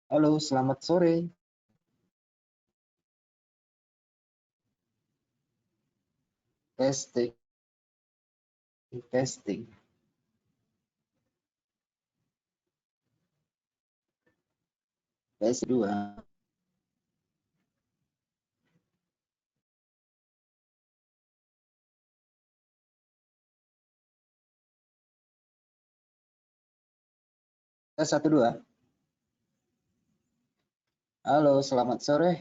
Halo, selamat sore. Testing, testing. Tes 2. Tes 1, 2. Halo, selamat sore.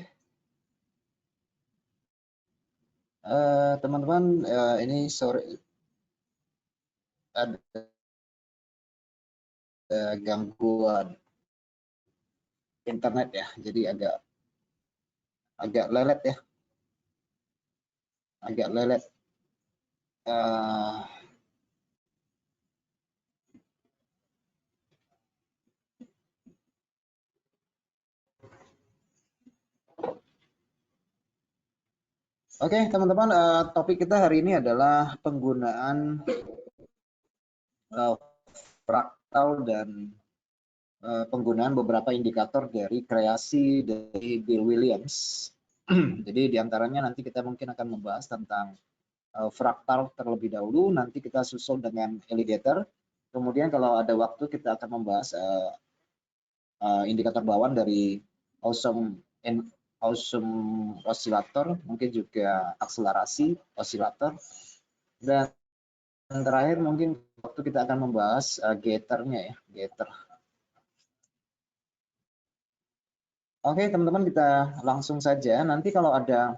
Teman-teman, ini sore ada gangguan internet ya, jadi agak lelet ya, agak lelet. Eh, Oke, teman-teman, topik kita hari ini adalah penggunaan fraktal dan penggunaan beberapa indikator dari kreasi dari Bill Williams. Jadi diantaranya nanti kita mungkin akan membahas tentang fraktal terlebih dahulu, nanti kita susul dengan alligator. Kemudian kalau ada waktu kita akan membahas indikator bawaan dari awesome oscillator, mungkin juga akselerasi oscillator, dan terakhir mungkin waktu kita akan membahas gatornya ya, gator. Oke teman-teman, kita langsung saja. Nanti kalau ada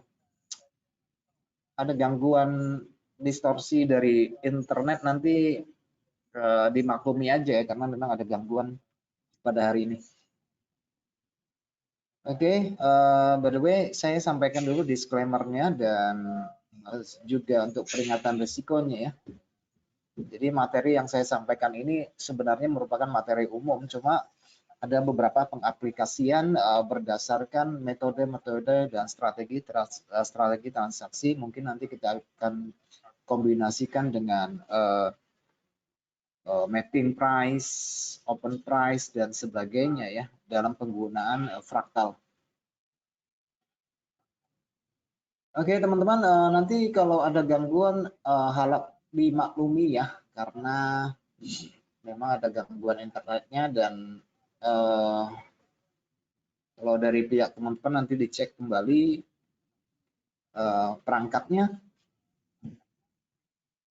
gangguan distorsi dari internet nanti dimaklumi aja ya, karena memang ada gangguan pada hari ini. Oke, by the way saya sampaikan dulu disclaimer-nya dan juga untuk peringatan risikonya ya. Jadi materi yang saya sampaikan ini sebenarnya merupakan materi umum, cuma ada beberapa pengaplikasian berdasarkan metode-metode dan strategi transaksi. Mungkin nanti kita akan kombinasikan dengan mapping price, open price, dan sebagainya ya dalam penggunaan fraktal. Oke teman-teman, nanti kalau ada gangguan harap dimaklumi ya, karena memang ada gangguan internetnya dan kalau dari pihak teman-teman nanti dicek kembali perangkatnya.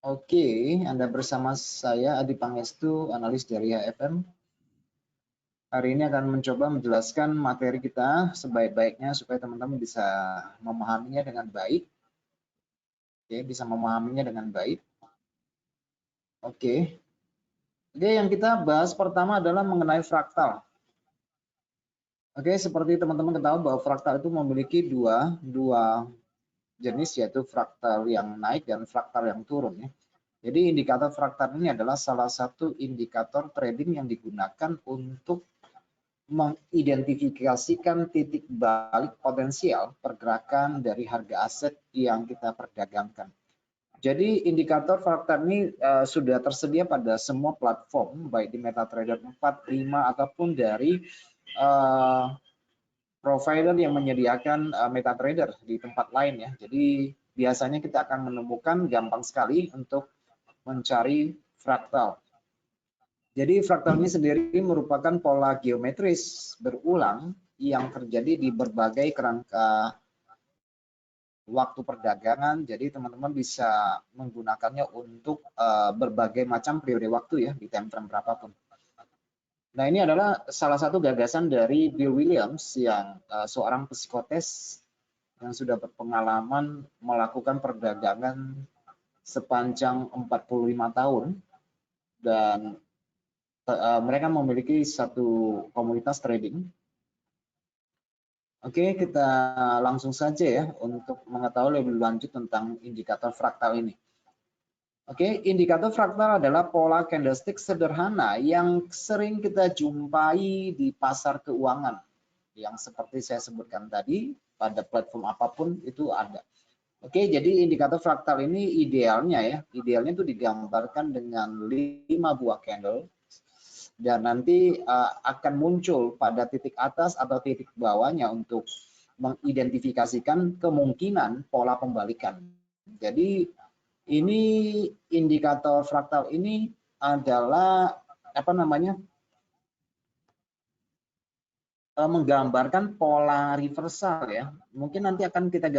Oke, Anda bersama saya Adi Pangestu, analis dari HFM. Hari ini akan mencoba menjelaskan materi kita sebaik-baiknya supaya teman-teman bisa memahaminya dengan baik. Oke, bisa memahaminya dengan baik. Oke. Oke, yang kita bahas pertama adalah mengenai fraktal. Oke, seperti teman-teman ketahui bahwa fraktal itu memiliki dua jenis, yaitu fraktal yang naik dan fraktal yang turun ya. Jadi indikator fraktal ini adalah salah satu indikator trading yang digunakan untuk mengidentifikasikan titik balik potensial pergerakan dari harga aset yang kita perdagangkan. Jadi indikator fraktal ini sudah tersedia pada semua platform, baik di MetaTrader 4, 5, ataupun dari provider yang menyediakan MetaTrader di tempat lain ya. Jadi biasanya kita akan menemukan gampang sekali untuk mencari fraktal. Jadi fraktal ini sendiri merupakan pola geometris berulang yang terjadi di berbagai kerangka waktu perdagangan. Jadi teman-teman bisa menggunakannya untuk berbagai macam periode waktu ya, di time frame berapapun. Nah, ini adalah salah satu gagasan dari Bill Williams yang seorang psikotes yang sudah berpengalaman melakukan perdagangan sepanjang 45 tahun dan mereka memiliki satu komunitas trading. Oke, kita langsung saja ya untuk mengetahui lebih lanjut tentang indikator fraktal ini. Oke, indikator fraktal adalah pola candlestick sederhana yang sering kita jumpai di pasar keuangan. Yang seperti saya sebutkan tadi, pada platform apapun itu ada. Oke, jadi indikator fraktal ini idealnya itu digambarkan dengan 5 buah candle dan nanti akan muncul pada titik atas atau titik bawahnya untuk mengidentifikasikan kemungkinan pola pembalikan. Jadi ini indikator fraktal ini adalah apa namanya, menggambarkan pola reversal ya. Mungkin nanti akan kita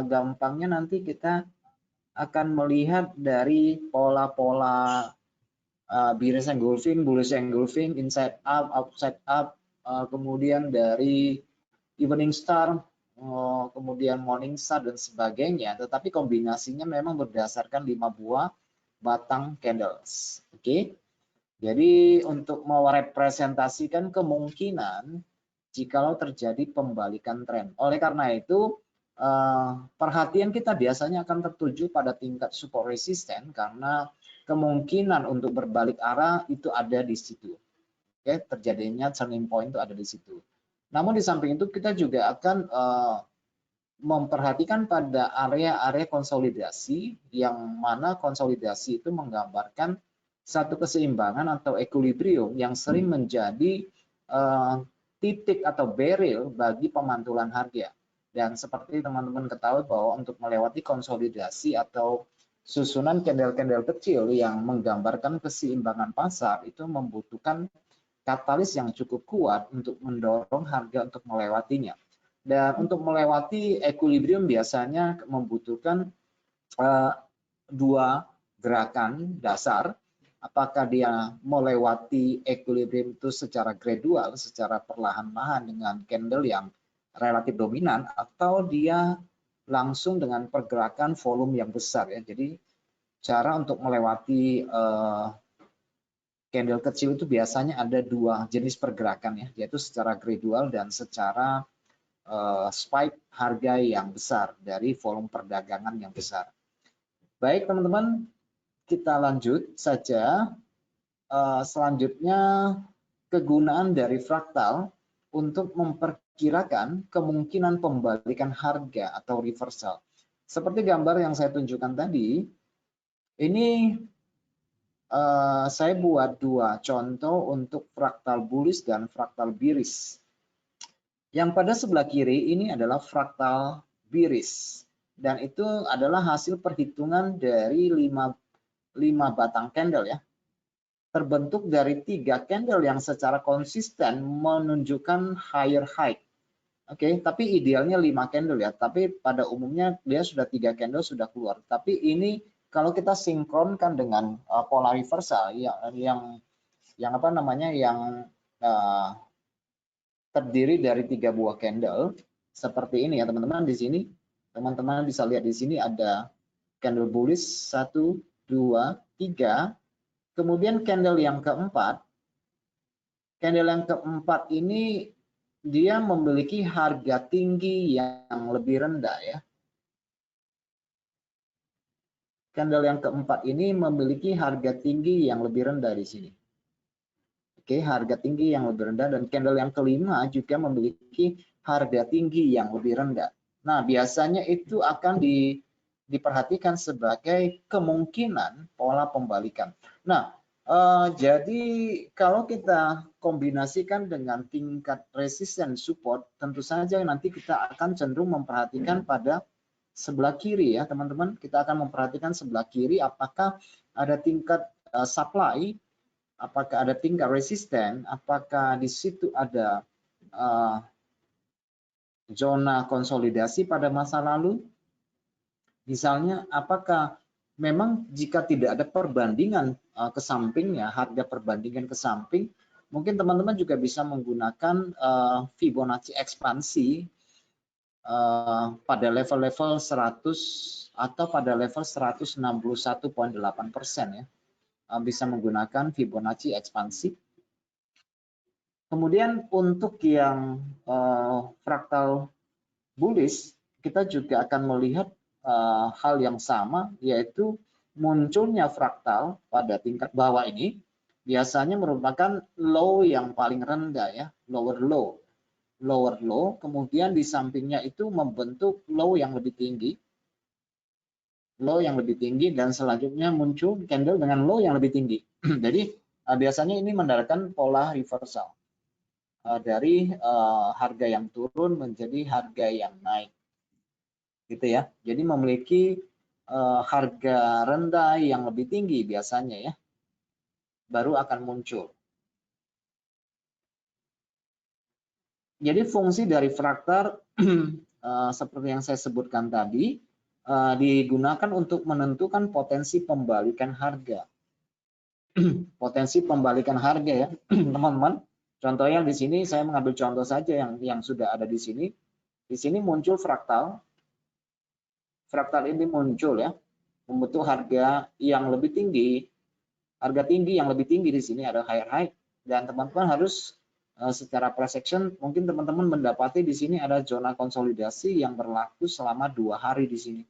gampangnya nanti kita akan melihat dari pola-pola bearish engulfing, bullish engulfing, inside up, outside up, kemudian dari evening star, kemudian morning star dan sebagainya. Tetapi kombinasinya memang berdasarkan 5 buah batang candles. Oke. Jadi untuk merepresentasikan kemungkinan jikalau terjadi pembalikan tren. Oleh karena itu, perhatian kita biasanya akan tertuju pada tingkat support resisten karena kemungkinan untuk berbalik arah itu ada di situ. Oke, terjadinya turning point itu ada di situ. Namun di samping itu kita juga akan memperhatikan pada area-area konsolidasi yang mana konsolidasi itu menggambarkan satu keseimbangan atau equilibrium yang sering menjadi titik atau barrier bagi pemantulan harga. Dan seperti teman-teman ketahui bahwa untuk melewati konsolidasi atau susunan candle-candle kecil yang menggambarkan keseimbangan pasar itu membutuhkan katalis yang cukup kuat untuk mendorong harga untuk melewatinya. Dan untuk melewati equilibrium biasanya membutuhkan dua gerakan dasar. Apakah dia melewati equilibrium itu secara gradual, secara perlahan-lahan dengan candle yang relatif dominan, atau dia langsung dengan pergerakan volume yang besar ya. Jadi cara untuk melewati candle kecil itu biasanya ada dua jenis pergerakan ya, yaitu secara gradual dan secara spike harga yang besar dari volume perdagangan yang besar. Baik teman-teman, kita lanjut saja. Selanjutnya kegunaan dari fraktal untuk memperkirakan kemungkinan pembalikan harga atau reversal. Seperti gambar yang saya tunjukkan tadi, ini saya buat dua contoh untuk fraktal bullish dan fraktal bearish. Yang pada sebelah kiri ini adalah fraktal bearish dan itu adalah hasil perhitungan dari 5 batang candle ya, terbentuk dari 3 candle yang secara konsisten menunjukkan higher high. Oke, tapi idealnya 5 candle ya, tapi pada umumnya dia sudah 3 candle sudah keluar. Tapi ini kalau kita sinkronkan dengan pola reversal yang apa namanya, yang terdiri dari 3 buah candle seperti ini ya teman-teman. Di sini teman-teman bisa lihat di sini ada candle bullish 1, 2, 3. Kemudian candle yang keempat. Candle yang keempat ini dia memiliki harga tinggi yang lebih rendah ya. Candle yang keempat ini memiliki harga tinggi yang lebih rendah di sini. Oke, harga tinggi yang lebih rendah, dan candle yang kelima juga memiliki harga tinggi yang lebih rendah. Nah, biasanya itu akan diperhatikan sebagai kemungkinan pola pembalikan. Nah, jadi kalau kita kombinasikan dengan tingkat resisten support, tentu saja nanti kita akan cenderung memperhatikan pada sebelah kiri ya teman-teman. Kita akan memperhatikan sebelah kiri apakah ada tingkat supply, apakah ada tingkat resisten, apakah di situ ada zona konsolidasi pada masa lalu. Misalnya apakah memang jika tidak ada perbandingan ke sampingnya, harga perbandingan ke samping, mungkin teman-teman juga bisa menggunakan Fibonacci ekspansi pada level-level 100 atau pada level 161,8% ya. Bisa menggunakan Fibonacci ekspansi. Kemudian untuk yang fraktal bullish, kita juga akan melihat hal yang sama, yaitu munculnya fraktal pada tingkat bawah ini biasanya merupakan low yang paling rendah ya, lower low, kemudian di sampingnya itu membentuk low yang lebih tinggi, dan selanjutnya muncul candle dengan low yang lebih tinggi. Jadi biasanya ini mendapatkan pola reversal dari harga yang turun menjadi harga yang naik, gitu ya. Jadi memiliki harga rendah yang lebih tinggi biasanya ya, baru akan muncul. Jadi fungsi dari fraktal seperti yang saya sebutkan tadi digunakan untuk menentukan potensi pembalikan harga. Potensi pembalikan harga ya, teman-teman. Contohnya di sini saya mengambil contoh saja yang sudah ada di sini. Di sini muncul fraktal. Fraktal ini muncul ya, membentuk harga yang lebih tinggi. Harga tinggi yang lebih tinggi di sini ada higher high, dan teman-teman harus secara price action mungkin teman-teman mendapati di sini ada zona konsolidasi yang berlaku selama 2 hari di sini.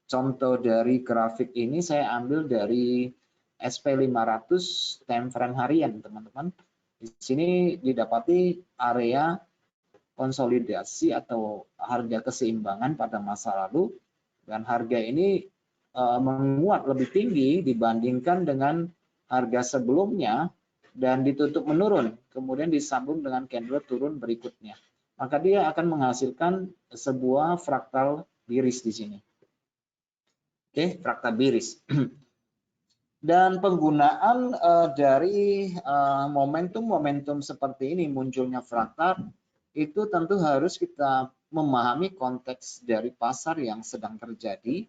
Contoh dari grafik ini saya ambil dari SP500 time frame harian, teman-teman. Di sini didapati area konsolidasi atau harga keseimbangan pada masa lalu, dan harga ini menguat lebih tinggi dibandingkan dengan harga sebelumnya dan ditutup menurun, kemudian disambung dengan candle turun berikutnya. Maka dia akan menghasilkan sebuah fraktal bearish di sini. Oke, fraktal bearish. Dan penggunaan dari momentum-momentum seperti ini munculnya fraktal itu tentu harus kita memahami konteks dari pasar yang sedang terjadi,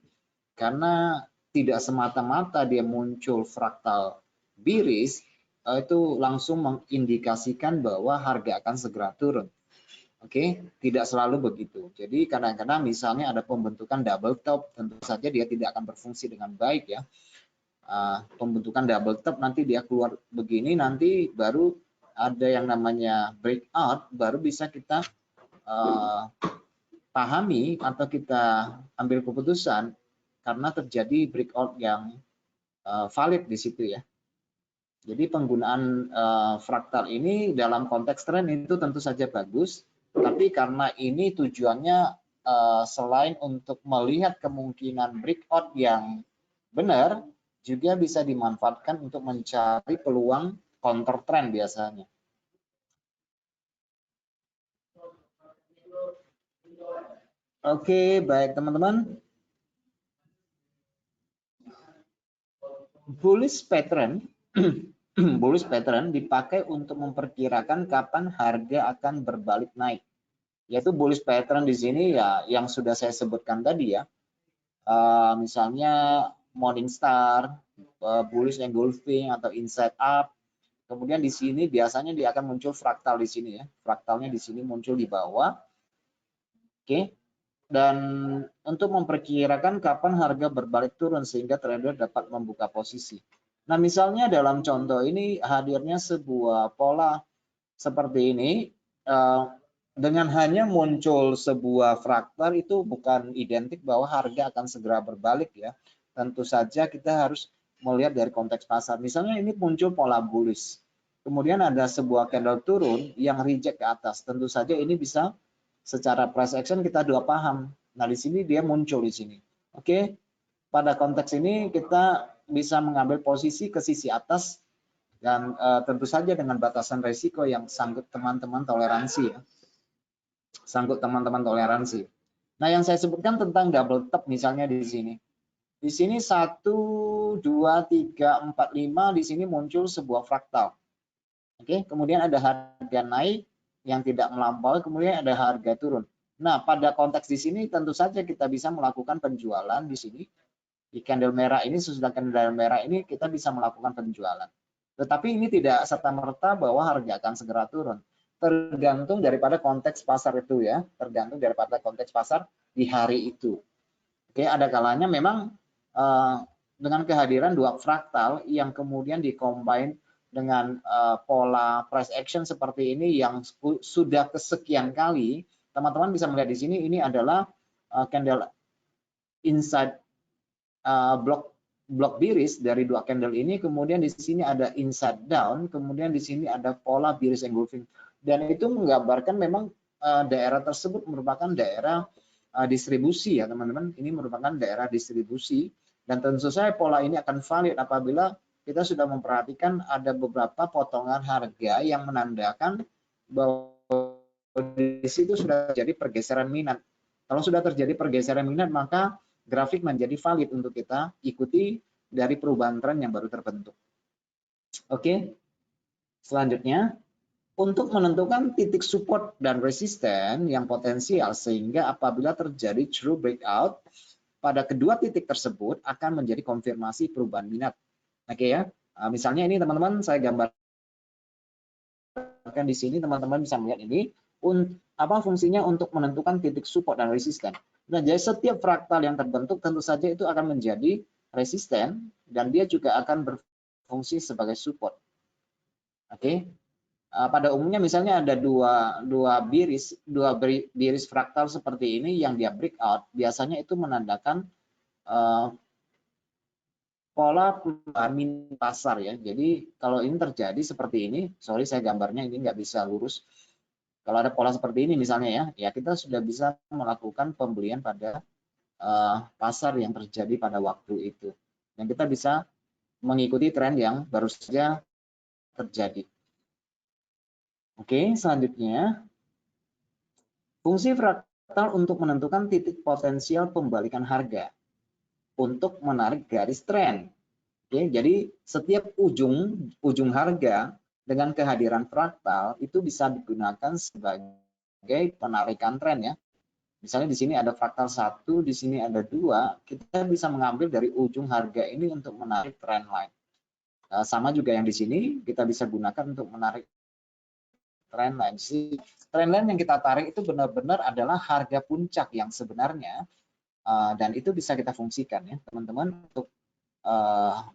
karena tidak semata-mata dia muncul fraktal bearish itu langsung mengindikasikan bahwa harga akan segera turun. Oke, tidak selalu begitu. Jadi kadang-kadang misalnya ada pembentukan double top, tentu saja dia tidak akan berfungsi dengan baik ya. Pembentukan double top nanti dia keluar begini, nanti baru ada yang namanya breakout, baru bisa kita pahami atau kita ambil keputusan karena terjadi breakout yang valid di situ ya. Jadi penggunaan fraktal ini dalam konteks tren itu tentu saja bagus, tapi karena ini tujuannya selain untuk melihat kemungkinan breakout yang benar, juga bisa dimanfaatkan untuk mencari peluang counter trend biasanya. Oke, baik teman-teman. Bullish pattern bullish pattern dipakai untuk memperkirakan kapan harga akan berbalik naik. Yaitu bullish pattern di sini ya yang sudah saya sebutkan tadi ya. Misalnya Morningstar, bullish engulfing atau inside up. Kemudian di sini biasanya dia akan muncul fraktal di sini ya. Fraktalnya di sini muncul di bawah. Oke. Dan untuk memperkirakan kapan harga berbalik turun sehingga trader dapat membuka posisi. Nah, misalnya dalam contoh ini hadirnya sebuah pola seperti ini, dengan hanya muncul sebuah fraktal itu bukan identik bahwa harga akan segera berbalik ya. Tentu saja kita harus melihat dari konteks pasar. Misalnya ini muncul pola bullish, kemudian ada sebuah candle turun yang reject ke atas. Tentu saja ini bisa secara price action kita sudah paham. Nah, di sini dia muncul di sini. Oke, pada konteks ini kita bisa mengambil posisi ke sisi atas dan tentu saja dengan batasan resiko yang sanggup teman-teman toleransi ya. Sanggup teman-teman toleransi. Nah, yang saya sebutkan tentang double top misalnya di sini. Di sini 1 2 3 4 5 di sini muncul sebuah fraktal. Oke, kemudian ada harga naik yang tidak melampaui, kemudian ada harga turun. Nah, pada konteks di sini tentu saja kita bisa melakukan penjualan di sini. Di candle merah ini, sesudah candle merah ini kita bisa melakukan penjualan. Tetapi ini tidak serta-merta bahwa harga akan segera turun. Tergantung daripada konteks pasar itu ya, tergantung daripada konteks pasar di hari itu. Oke, ada kalanya memang dengan kehadiran dua fraktal yang kemudian dikombin dengan pola price action seperti ini yang sudah kesekian kali, teman-teman bisa melihat di sini ini adalah candle inside block bearish dari dua candle ini, kemudian di sini ada inside down, kemudian di sini ada pola bearish engulfing, dan itu menggambarkan memang daerah tersebut merupakan daerah distribusi ya teman-teman. Ini merupakan daerah distribusi dan tentu saja pola ini akan valid apabila kita sudah memperhatikan ada beberapa potongan harga yang menandakan bahwa di situ sudah terjadi pergeseran minat. Kalau sudah terjadi pergeseran minat, maka grafik menjadi valid untuk kita ikuti dari perubahan tren yang baru terbentuk. Oke, selanjutnya untuk menentukan titik support dan resisten yang potensial sehingga apabila terjadi true breakout pada kedua titik tersebut akan menjadi konfirmasi perubahan minat. Oke ya, misalnya ini teman-teman saya gambarkan di sini, teman-teman bisa melihat ini apa fungsinya untuk menentukan titik support dan resisten. Nah, jadi setiap fraktal yang terbentuk tentu saja itu akan menjadi resisten dan dia juga akan berfungsi sebagai support. Oke. Pada umumnya misalnya ada dua biris fraktal seperti ini yang dia breakout, biasanya itu menandakan pola perubahan pasar ya. Jadi kalau ini terjadi seperti ini, sorry saya gambarnya ini nggak bisa lurus. Kalau ada pola seperti ini misalnya ya kita sudah bisa melakukan pembelian pada pasar yang terjadi pada waktu itu. Dan kita bisa mengikuti tren yang baru saja terjadi. Oke, selanjutnya fungsi fraktal untuk menentukan titik potensial pembalikan harga untuk menarik garis tren. Oke, jadi setiap ujung harga dengan kehadiran fraktal itu bisa digunakan sebagai penarikan tren ya. Misalnya di sini ada fraktal 1, di sini ada 2, kita bisa mengambil dari ujung harga ini untuk menarik trend line. Sama juga yang di sini kita bisa gunakan untuk menarik trend line. Trend line yang kita tarik itu benar-benar adalah harga puncak yang sebenarnya dan itu bisa kita fungsikan ya teman-teman untuk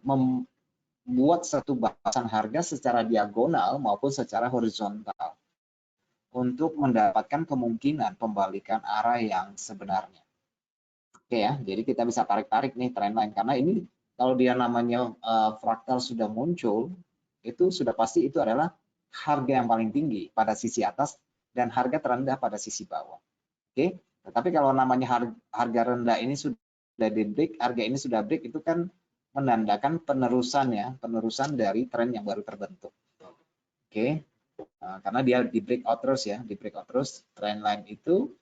membuat satu bahasan harga secara diagonal maupun secara horizontal untuk mendapatkan kemungkinan pembalikan arah yang sebenarnya. Oke ya, jadi kita bisa tarik-tarik nih trend line karena ini kalau dia namanya fraktal sudah muncul itu sudah pasti itu adalah harga yang paling tinggi pada sisi atas dan harga terendah pada sisi bawah. Oke, tetapi kalau namanya harga rendah ini sudah di break, harga ini sudah break, itu kan menandakan penerusan ya, penerusan dari tren yang baru terbentuk. Oke, karena dia di breakout terus ya, di breakout terus trend line itu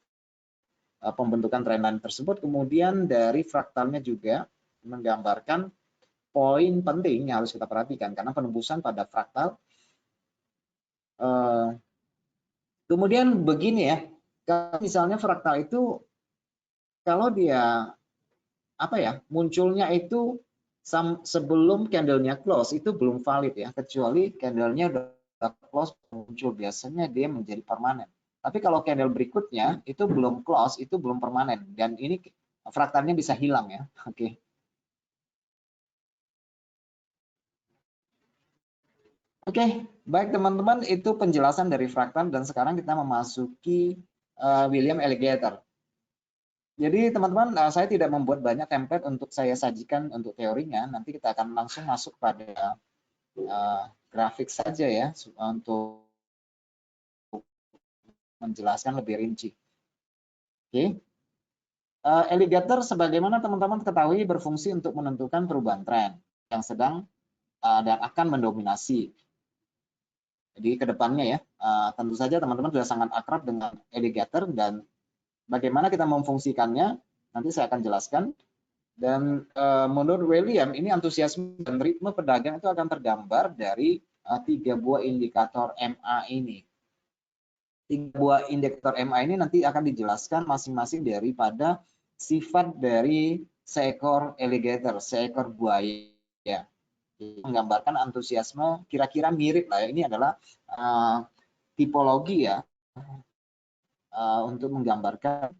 pembentukan trend line tersebut kemudian dari fraktalnya juga menggambarkan poin penting yang harus kita perhatikan karena penembusan pada fraktal. Kemudian begini ya, kalau misalnya fraktal itu kalau dia munculnya itu sebelum candlenya close itu belum valid ya, kecuali candlenya udah close muncul, biasanya dia menjadi permanen. Tapi kalau candle berikutnya itu belum close, itu belum permanen dan ini fraktalnya bisa hilang ya. Oke. Oke, baik teman-teman, itu penjelasan dari fraktal dan sekarang kita memasuki William Alligator. Jadi teman-teman, saya tidak membuat banyak template untuk saya sajikan untuk teorinya. Nanti kita akan langsung masuk pada grafik saja ya untuk menjelaskan lebih rinci. Oke. Alligator sebagaimana teman-teman ketahui berfungsi untuk menentukan perubahan tren yang sedang dan akan mendominasi. Jadi ke depannya ya, tentu saja teman-teman sudah sangat akrab dengan alligator dan bagaimana kita memfungsikannya nanti saya akan jelaskan. Dan menurut William ini antusiasme dan ritme pedagang itu akan tergambar dari 3 buah indikator MA ini. 3 buah indikator MA ini nanti akan dijelaskan masing-masing daripada sifat dari seekor alligator, seekor buaya. Menggambarkan antusiasme kira-kira mirip lah ya. Ini adalah tipologi ya untuk menggambarkan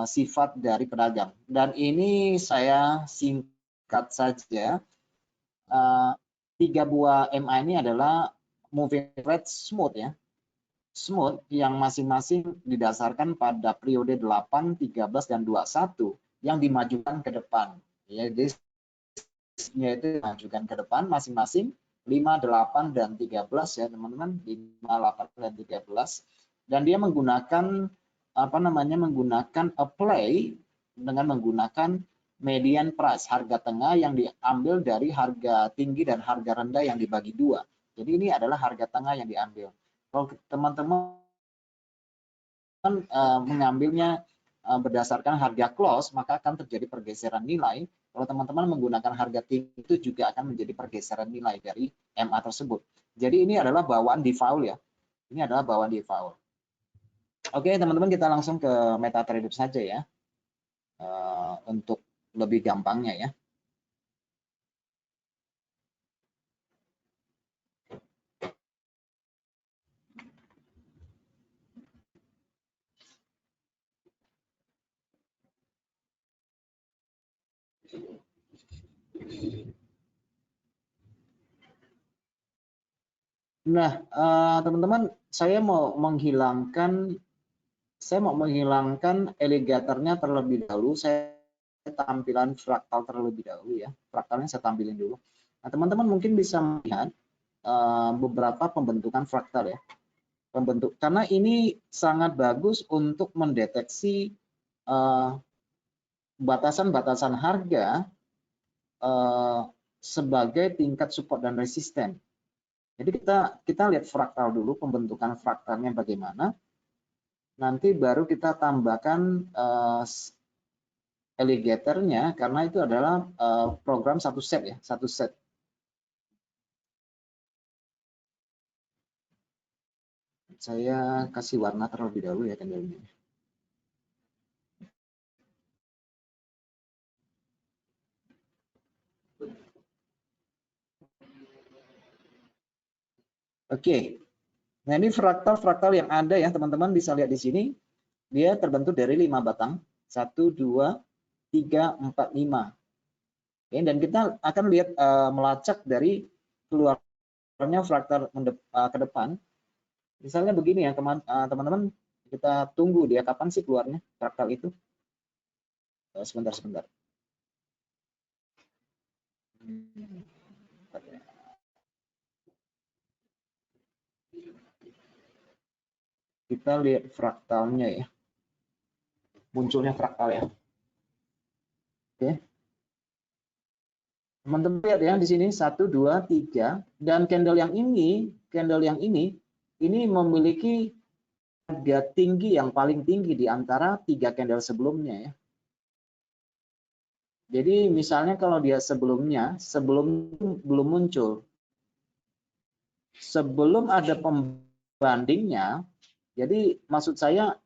sifat dari pedagang. Dan ini saya singkat saja. 3 buah MA ini adalah moving average smooth ya. Smooth yang masing-masing didasarkan pada periode 8, 13 dan 21 yang dimajukan ke depan. Ya, jadi itu dimajukan ke depan masing-masing 5, 8 dan 13 ya teman-teman, 5, 8 dan 13. Dan dia menggunakan menggunakan apply dengan menggunakan median price, harga tengah yang diambil dari harga tinggi dan harga rendah yang dibagi dua. Jadi ini adalah harga tengah yang diambil. Kalau teman-teman mengambilnya berdasarkan harga close, maka akan terjadi pergeseran nilai. Kalau teman-teman menggunakan harga tinggi, itu juga akan menjadi pergeseran nilai dari MA tersebut. Jadi ini adalah bawaan default ya. Ini adalah bawaan default. Oke, teman-teman, kita langsung ke MetaTrader saja ya. Untuk lebih gampangnya ya. Nah, teman-teman, saya mau menghilangkan alligatornya terlebih dahulu. Saya tampilan fraktal terlebih dahulu ya. Fraktalnya saya tampilin dulu. Nah, teman-teman mungkin bisa melihat beberapa pembentukan fraktal ya. Karena ini sangat bagus untuk mendeteksi batasan-batasan harga sebagai tingkat support dan resisten. Jadi kita lihat fraktal dulu, pembentukan fraktalnya bagaimana. Nanti baru kita tambahkan alligatornya, karena itu adalah program satu set ya, satu set. Saya kasih warna terlebih dahulu ya candlenya. Oke. Nah, ini fraktal-fraktal yang ada ya, teman-teman bisa lihat di sini. Dia terbentuk dari 5 batang. 1, 2, 3, 4, 5. Oke, dan kita akan lihat melacak dari keluarnya fraktal ke depan. Misalnya begini ya, teman-teman, kita tunggu dia kapan sih keluarnya fraktal itu. Sebentar. Kita lihat fraktalnya ya. Munculnya fraktal ya. Oke. Teman-teman lihat ya di sini 1, 2, 3, dan candle yang ini memiliki harga tinggi yang paling tinggi di antara 3 candle sebelumnya ya. Jadi misalnya kalau dia sebelum belum muncul, sebelum ada pembandingnya, jadi maksud saya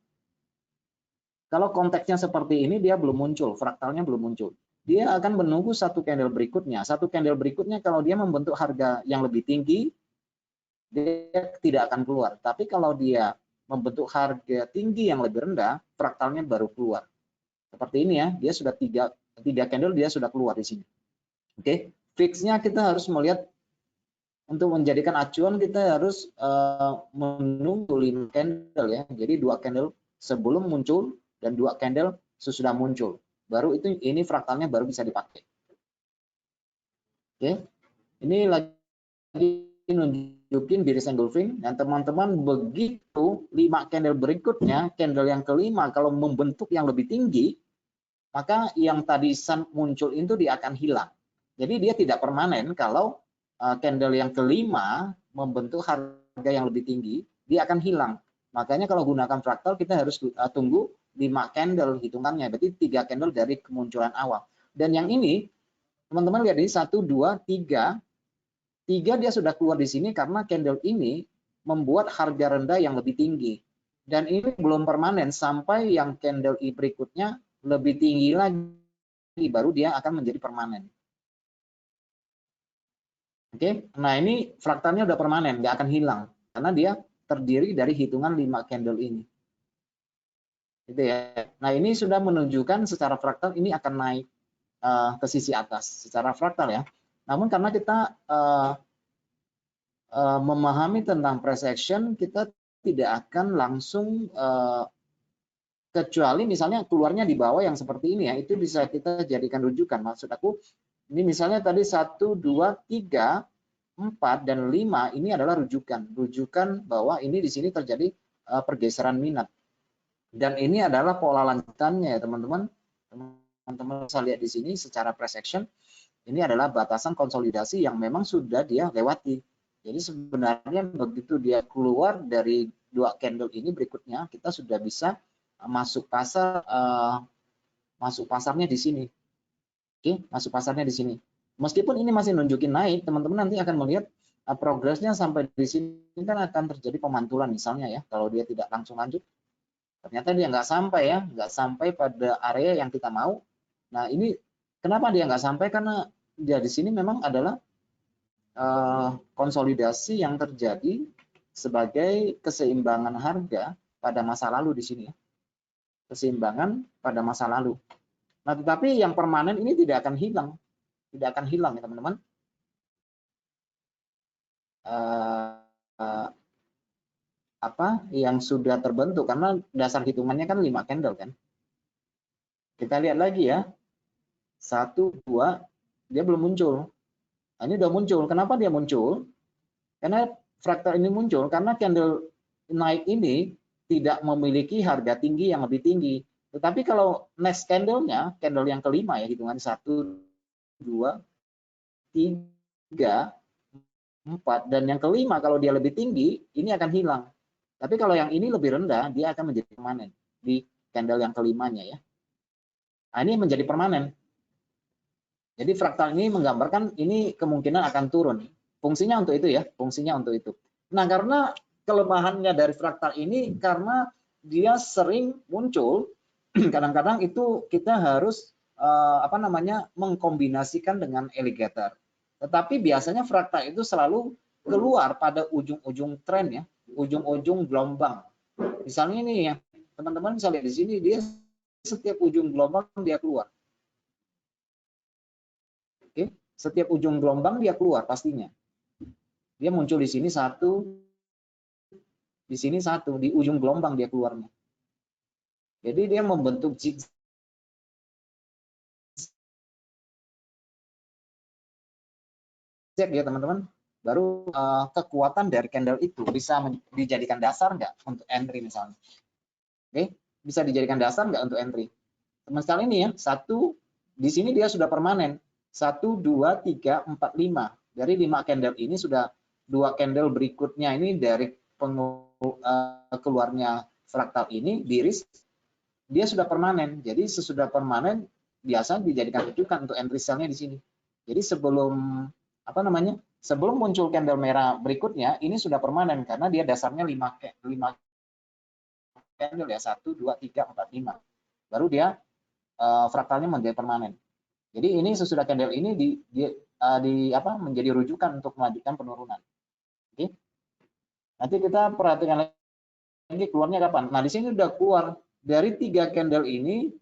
kalau konteksnya seperti ini dia belum muncul, fraktalnya belum muncul. Dia akan menunggu satu candle berikutnya. Satu candle berikutnya kalau dia membentuk harga yang lebih tinggi, dia tidak akan keluar. Tapi kalau dia membentuk harga tinggi yang lebih rendah, fraktalnya baru keluar. Seperti ini ya, dia sudah tiga candle dia sudah keluar di sini. Oke, fixnya kita harus melihat, untuk menjadikan acuan kita harus menunggu 5 candle ya. Jadi 2 candle sebelum muncul dan 2 candle sesudah muncul. Baru ini fraktalnya baru bisa dipakai. Oke. Ini lagi nunjukin bearish engulfing, dan teman-teman begitu 5 candle berikutnya, candle yang kelima kalau membentuk yang lebih tinggi, maka yang tadi muncul itu dia akan hilang. Jadi dia tidak permanen. Kalau candle yang kelima membentuk harga yang lebih tinggi, dia akan hilang. Makanya kalau gunakan fraktal kita harus tunggu 5 candle hitungannya, berarti 3 candle dari kemunculan awal. Dan yang ini teman-teman lihat ini 1, 2, 3 dia sudah keluar di sini karena candle ini membuat harga rendah yang lebih tinggi. Dan ini belum permanen sampai yang candle berikutnya lebih tinggi lagi, baru dia akan menjadi permanen. Oke, nah ini fraktalnya udah permanen, nggak akan hilang karena dia terdiri dari hitungan 5 candle ini. Gitu ya. Nah ini sudah menunjukkan secara fraktal ini akan naik ke sisi atas secara fraktal ya. Namun karena kita memahami tentang price action, kita tidak akan langsung kecuali misalnya keluarnya di bawah yang seperti ini ya, itu bisa kita jadikan rujukan. Maksud aku, ini misalnya tadi 1, 2, 3, 4, dan 5 ini adalah rujukan bahwa ini di sini terjadi pergeseran minat. Dan ini adalah pola lanjutannya ya teman-teman. teman-teman bisa lihat di sini secara price action, ini adalah batasan konsolidasi yang memang sudah dia lewati. Jadi sebenarnya begitu dia keluar dari dua candle ini berikutnya, kita sudah bisa masuk pasarnya di sini. Oke, masuk pasarnya di sini. Meskipun ini masih nunjukin naik, teman-teman nanti akan melihat progresnya sampai di sini kan akan terjadi pemantulan misalnya ya, kalau dia tidak langsung lanjut. Ternyata dia nggak sampai ya, nggak sampai pada area yang kita mau. Nah ini kenapa dia nggak sampai? Karena dia di sini memang adalah konsolidasi yang terjadi sebagai keseimbangan harga pada masa lalu di sini ya. Keseimbangan pada masa lalu. Nah, tetapi yang permanen ini tidak akan hilang. Tidak akan hilang ya teman-teman. Apa yang sudah terbentuk karena dasar hitungannya kan 5 candle kan. Kita lihat lagi ya. 1, 2, dia belum muncul. Nah, ini udah muncul. Kenapa dia muncul? Karena fraktal ini muncul karena candle naik ini tidak memiliki harga tinggi yang lebih tinggi. Tetapi kalau next candle-nya, candle yang kelima ya, hitungan 1, 2, 3, 4, dan yang kelima kalau dia lebih tinggi, ini akan hilang. Tapi kalau yang ini lebih rendah, dia akan menjadi permanen di candle yang kelimanya ya. Nah, ini menjadi permanen. Jadi fraktal ini menggambarkan ini kemungkinan akan turun. Fungsinya untuk itu ya, fungsinya untuk itu. Nah, karena kelemahannya dari fraktal ini karena dia sering muncul, kadang-kadang itu kita harus mengkombinasikan dengan alligator. Tetapi biasanya fraktal itu selalu keluar pada ujung-ujung tren ya, ujung-ujung gelombang. Misalnya ini ya, teman-teman bisa lihat di sini dia setiap ujung gelombang dia keluar. Oke, setiap ujung gelombang dia keluar pastinya. Dia muncul di sini satu, di sini satu, di ujung gelombang dia keluarnya. Jadi dia membentuk zigzag ya teman-teman. Baru kekuatan dari candle itu bisa dijadikan dasar nggak untuk entry misalnya. Oke, bisa dijadikan dasar nggak untuk entry. Teman sekali ini ya, satu di sini dia sudah permanen. 1, 2, 3, 4, 5. Dari 5 candle ini sudah 2 candle berikutnya ini dari keluarnya fraktal ini biris, dia sudah permanen. Jadi sesudah permanen biasa dijadikan rujukan untuk entry sell-nya di sini. Jadi sebelum sebelum muncul candle merah berikutnya ini sudah permanen karena dia dasarnya 5 candle ya, 1, 2, 3, 4, 5. Baru dia fraktalnya menjadi permanen. Jadi ini sesudah candle ini menjadi rujukan untuk melanjutkan penurunan. Oke. Nanti kita perhatikan lagi keluarnya kapan. Nah, di sini udah keluar dari 3 candle ini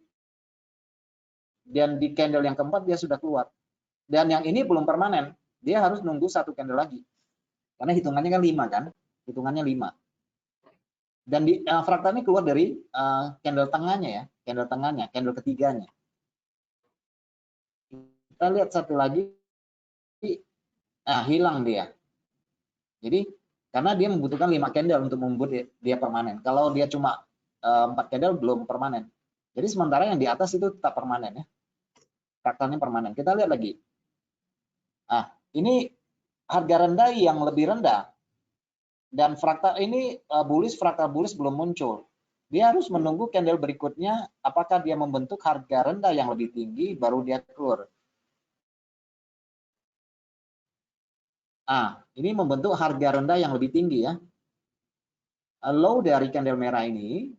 dan di candle yang keempat dia sudah keluar. Dan yang ini belum permanen. Dia harus nunggu 1 candle lagi. Karena hitungannya kan 5 kan? Hitungannya 5. Dan fraktalnya keluar dari candle tengahnya ya, candle ketiganya. Kita lihat satu lagi, hilang dia. Jadi karena dia membutuhkan 5 candle untuk membuat dia permanen. Kalau dia cuma 4 candle belum permanen. Jadi sementara yang di atas itu tetap permanen ya. Fraktalnya permanen. Kita lihat lagi. Nah, ini harga rendah yang lebih rendah. Dan fraktal ini fraktal bullish belum muncul. Dia harus menunggu candle berikutnya apakah dia membentuk harga rendah yang lebih tinggi baru dia keluar. Ini membentuk harga rendah yang lebih tinggi ya. Low dari candle merah ini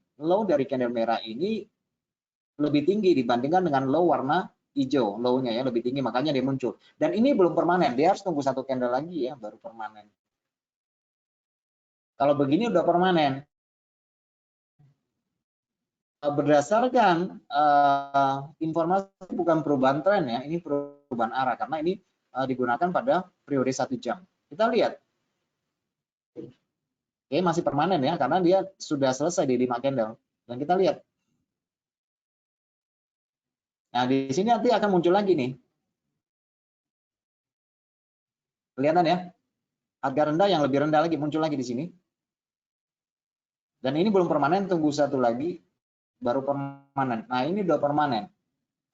lebih tinggi dibandingkan dengan low warna hijau. Low-nya ya lebih tinggi, makanya dia muncul. Dan ini belum permanen, dia harus tunggu 1 candle lagi ya baru permanen. Kalau begini udah permanen. Berdasarkan informasi bukan perubahan tren ya, ini perubahan arah karena ini digunakan pada periode 1 jam. Kita lihat. Oke, masih permanen ya karena dia sudah selesai di 5 candle. Dan kita lihat. Nah, di sini nanti akan muncul lagi nih. Kelihatan ya? Harga rendah yang lebih rendah lagi muncul lagi di sini. Dan ini belum permanen, tunggu 1 lagi baru permanen. Nah, ini udah permanen.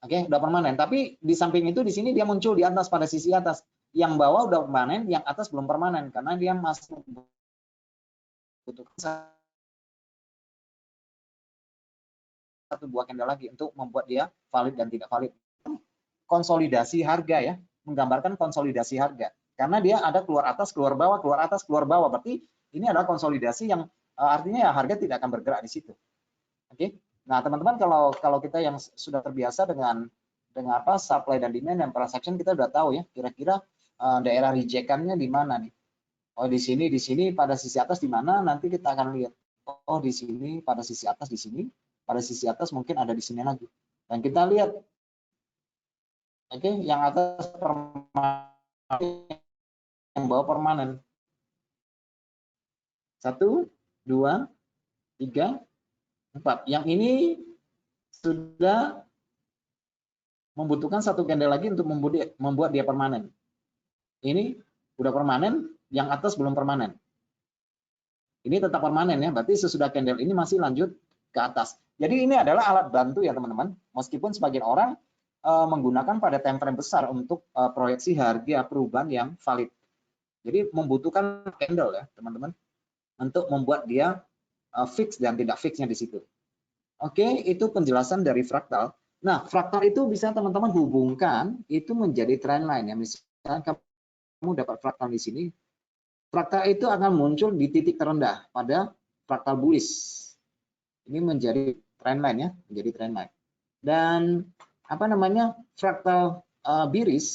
Oke, udah permanen. Tapi di samping itu di sini dia muncul di atas pada sisi atas. Yang bawah udah permanen, yang atas belum permanen karena dia masih membutuhkan satu buah candle lagi untuk membuat dia valid dan tidak valid. Konsolidasi harga ya, menggambarkan konsolidasi harga. Karena dia ada keluar atas, keluar bawah, keluar atas, keluar bawah. Berarti ini adalah konsolidasi yang artinya ya harga tidak akan bergerak di situ. Oke. Nah, teman-teman kalau kita yang sudah terbiasa dengan apa supply dan demand dan price action, kita udah tahu ya kira-kira daerah rejekannya di mana nih. Oh, di sini pada sisi atas di mana, nanti kita akan lihat. Oh, di sini pada sisi atas di sini, pada sisi atas mungkin ada di sini lagi. Dan kita lihat oke, yang atas permanen, yang bawah permanen. 1, 2, 3, 4. Yang ini sudah membutuhkan satu candle lagi untuk membuat dia permanen. Ini udah permanen, yang atas belum permanen. Ini tetap permanen ya, berarti sesudah candle ini masih lanjut ke atas. Jadi ini adalah alat bantu ya teman-teman. Meskipun sebagian orang menggunakan pada time frame besar untuk proyeksi harga perubahan yang valid. Jadi membutuhkan candle ya teman-teman untuk membuat dia fix dan tidak fixnya di situ. Oke, itu penjelasan dari fraktal. Nah, fraktal itu bisa teman-teman hubungkan itu menjadi trendline ya. Misalkan kamu dapat fraktal di sini, fraktal itu akan muncul di titik terendah pada fraktal bullish. Ini menjadi trendline ya, menjadi trendline. Dan apa namanya fraktal bearish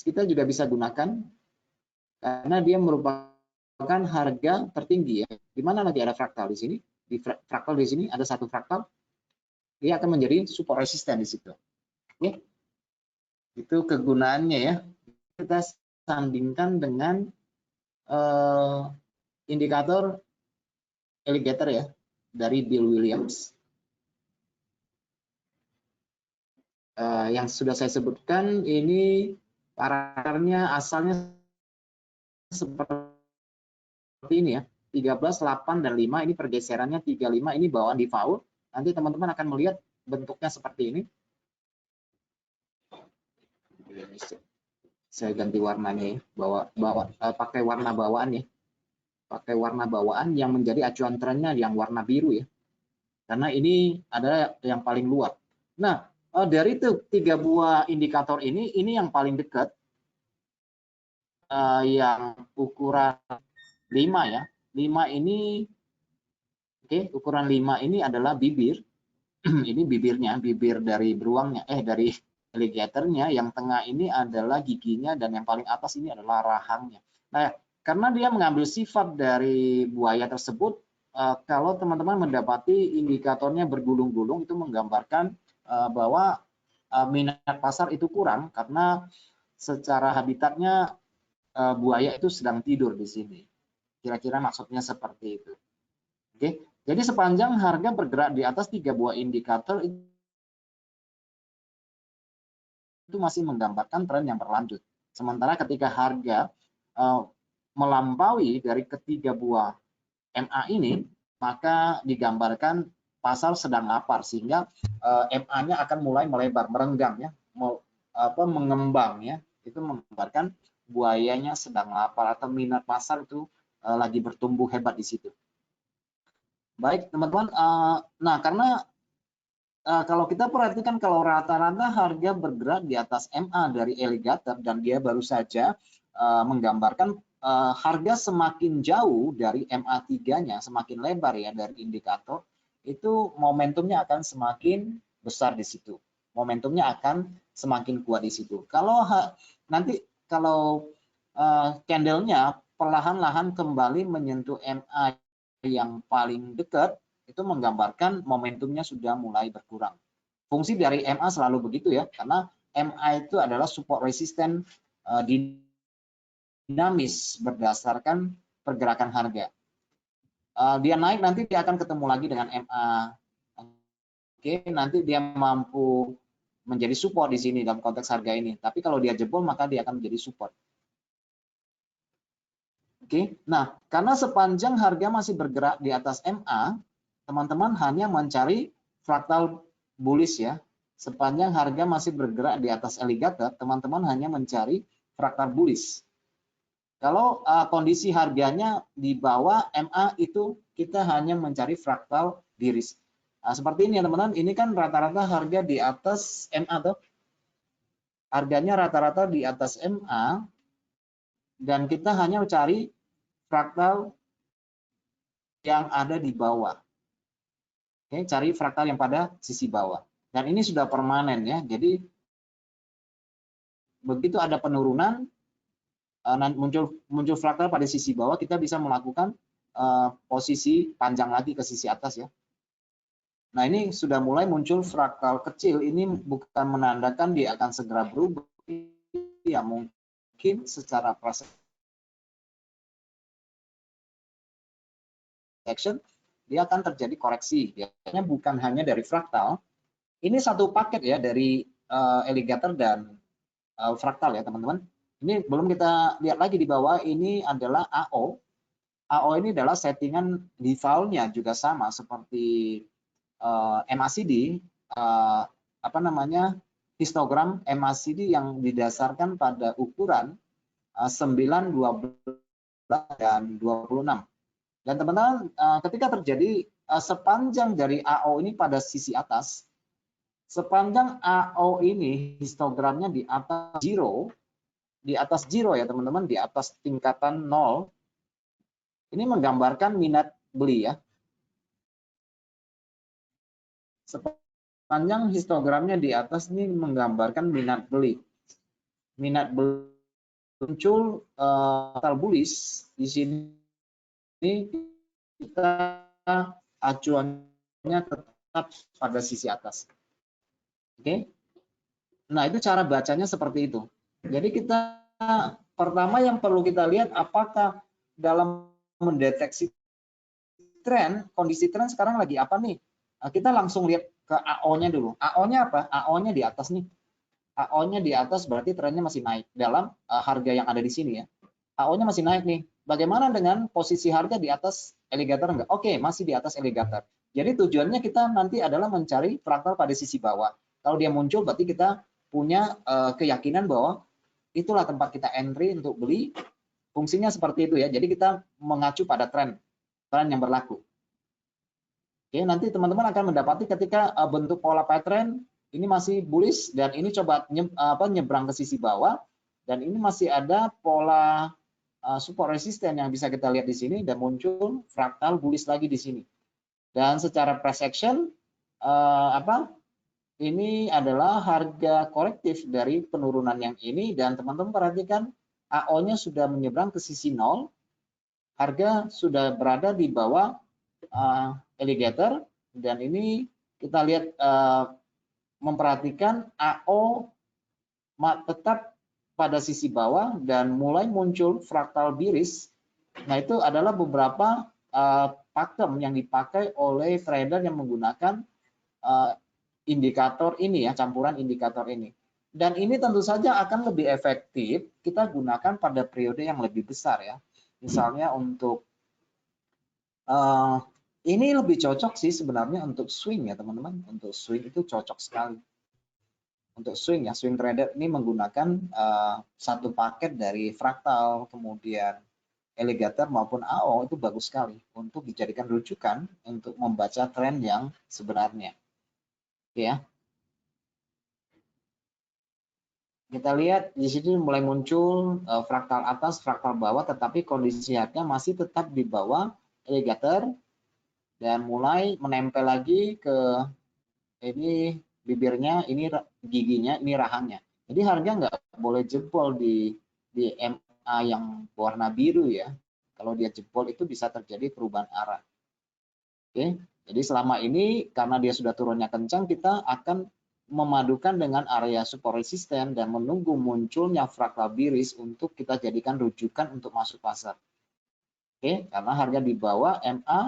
kita juga bisa gunakan karena dia merupakan harga tertinggi ya. Di mana lagi ada fraktal di sini? Di fraktal di sini ada satu fraktal, dia akan menjadi support resisten di situ. Oke, itu kegunaannya ya. Kita sandingkan dengan indikator alligator ya dari Bill Williams. Yang sudah saya sebutkan ini parameternya asalnya seperti ini ya, 13, 8, dan 5, ini pergeserannya 35, ini bawaan di faul. Nanti teman-teman akan melihat bentuknya seperti ini. Saya ganti warnanya ya, pakai warna bawaan ya. Pakai warna bawaan yang menjadi acuan trennya yang warna biru ya. Karena ini adalah yang paling luar. Nah, dari itu 3 buah indikator ini yang paling dekat, yang ukuran 5 ya. 5 ini, oke, ukuran 5 ini adalah bibir. Ini bibirnya, bibir dari beruangnya, dari alligatornya. Yang tengah ini adalah giginya dan yang paling atas ini adalah rahangnya. Nah, karena dia mengambil sifat dari buaya tersebut, kalau teman-teman mendapati indikatornya bergulung-gulung, itu menggambarkan bahwa minat pasar itu kurang karena secara habitatnya buaya itu sedang tidur di sini. Kira-kira maksudnya seperti itu. Oke, jadi sepanjang harga bergerak di atas 3 buah indikator itu masih menggambarkan tren yang berlanjut. Sementara ketika harga melampaui dari ketiga buah MA ini, maka digambarkan pasar sedang lapar sehingga MA-nya akan mulai melebar, merenggang ya, mengembang ya. Itu menggambarkan buayanya sedang lapar atau minat pasar itu lagi bertumbuh hebat di situ. Baik teman-teman, nah karena kalau kita perhatikan kalau rata-rata harga bergerak di atas MA dari alligator dan dia baru saja menggambarkan harga semakin jauh dari MA3-nya, semakin lebar ya dari indikator, itu momentumnya akan semakin besar di situ. Momentumnya akan semakin kuat di situ. Kalau nanti kalau candle-nya perlahan-lahan kembali menyentuh MA yang paling dekat, itu menggambarkan momentumnya sudah mulai berkurang. Fungsi dari MA selalu begitu ya, karena MA itu adalah support resisten dinamis berdasarkan pergerakan harga. Dia naik nanti dia akan ketemu lagi dengan MA. Oke, nanti dia mampu menjadi support di sini dalam konteks harga ini. Tapi kalau dia jebol maka dia akan menjadi support. Oke, nah karena sepanjang harga masih bergerak di atas MA, teman-teman hanya mencari fraktal bullish ya, sepanjang harga masih bergerak di atas alligator, teman-teman hanya mencari fraktal bullish. Kalau kondisi harganya di bawah MA itu kita hanya mencari fraktal bearish. Nah, seperti ini ya teman-teman, ini kan rata-rata harga di atas MA tuh. Harganya rata-rata di atas MA dan kita hanya mencari fraktal yang ada di bawah. Oke, cari fraktal yang pada sisi bawah. Dan ini sudah permanen ya. Jadi begitu ada penurunan muncul fraktal pada sisi bawah, kita bisa melakukan posisi panjang lagi ke sisi atas ya. Nah, ini sudah mulai muncul fraktal kecil. Ini bukan menandakan dia akan segera berubah. Ya, mungkin secara proses action dia akan terjadi koreksi. Biasanya bukan hanya dari fraktal. Ini satu paket ya dari alligator dan fraktal ya, teman-teman. Ini belum kita lihat lagi di bawah, ini adalah AO. AO ini adalah settingan di file-nya juga sama seperti MACD, histogram MACD yang didasarkan pada ukuran 9, 12, dan 26. Dan teman-teman, ketika terjadi sepanjang dari AO ini pada sisi atas, sepanjang AO ini histogramnya di atas zero ya teman-teman, di atas tingkatan 0, ini menggambarkan minat beli ya. Sepanjang histogramnya di atas ini menggambarkan minat beli. Minat beli muncul fraktal bullish di sini kita acuannya tetap pada sisi atas. Oke. Nah, itu cara bacanya seperti itu. Jadi kita pertama yang perlu kita lihat apakah dalam mendeteksi tren, kondisi tren sekarang lagi apa nih? Nah, kita langsung lihat ke AO-nya dulu. AO-nya apa? AO-nya di atas nih. AO-nya di atas berarti trennya masih naik dalam harga yang ada di sini ya. AO-nya masih naik nih. Bagaimana dengan posisi harga di atas alligator enggak? Oke, masih di atas alligator. Jadi tujuannya kita nanti adalah mencari fraktal pada sisi bawah. Kalau dia muncul berarti kita punya keyakinan bahwa itulah tempat kita entry untuk beli. Fungsinya seperti itu ya. Jadi kita mengacu pada tren yang berlaku. Oke, nanti teman-teman akan mendapati ketika bentuk pola pattern ini masih bullish dan ini coba nyebrang ke sisi bawah dan ini masih ada pola support resisten yang bisa kita lihat di sini dan muncul fraktal bullish lagi di sini. Dan secara price action ini adalah harga korektif dari penurunan yang ini dan teman-teman perhatikan AO-nya sudah menyeberang ke sisi 0. Harga sudah berada di bawah alligator dan ini kita lihat memperhatikan AO tetap pada sisi bawah dan mulai muncul fraktal bearish. Nah, itu adalah beberapa pakem yang dipakai oleh trader yang menggunakan indikator ini ya, campuran indikator ini. Dan ini tentu saja akan lebih efektif kita gunakan pada periode yang lebih besar ya. Misalnya untuk ini lebih cocok sih sebenarnya untuk swing ya teman-teman. Untuk swing itu cocok sekali. Untuk swing ya, swing trader ini menggunakan satu paket dari fraktal, kemudian alligator maupun AO itu bagus sekali untuk dijadikan rujukan untuk membaca tren yang sebenarnya. Ya. Kita lihat di sini mulai muncul fraktal atas, fraktal bawah, tetapi kondisi harga masih tetap di bawah alligator dan mulai menempel lagi ke ini bibirnya, ini giginya, ini rahangnya. Jadi harga nggak boleh jebol di MA yang warna biru ya. Kalau dia jebol itu bisa terjadi perubahan arah. Oke, jadi selama ini karena dia sudah turunnya kencang, kita akan memadukan dengan area support resisten dan menunggu munculnya fraktal bearish untuk kita jadikan rujukan untuk masuk pasar. Oke, karena harga di bawah MA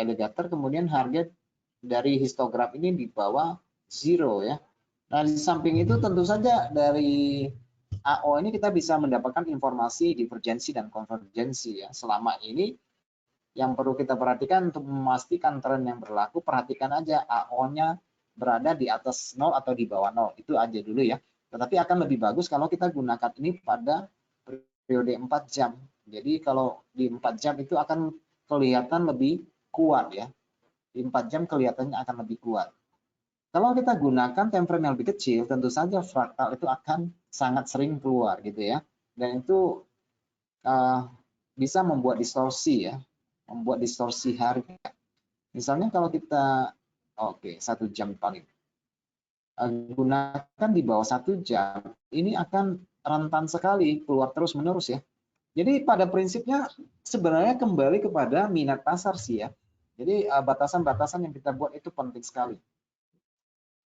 alligator, kemudian harga dari histogram ini di bawah zero ya. Nah, di samping itu tentu saja dari AO ini kita bisa mendapatkan informasi divergensi dan konvergensi ya. Selama ini yang perlu kita perhatikan untuk memastikan tren yang berlaku, perhatikan aja AO-nya berada di atas 0 atau di bawah 0. Itu aja dulu ya. Tetapi akan lebih bagus kalau kita gunakan ini pada periode 4 jam. Jadi kalau di 4 jam itu akan kelihatan lebih kuat ya. Di 4 jam kelihatannya akan lebih kuat. Kalau kita gunakan time frame yang lebih kecil, tentu saja fraktal itu akan sangat sering keluar gitu ya. Dan itu bisa membuat distorsi ya, membuat distorsi harga. Misalnya kalau kita, oke, 1 jam paling, gunakan di bawah 1 jam, ini akan rentan sekali keluar terus menerus ya. Jadi pada prinsipnya sebenarnya kembali kepada minat pasar sih ya. Jadi batasan-batasan yang kita buat itu penting sekali.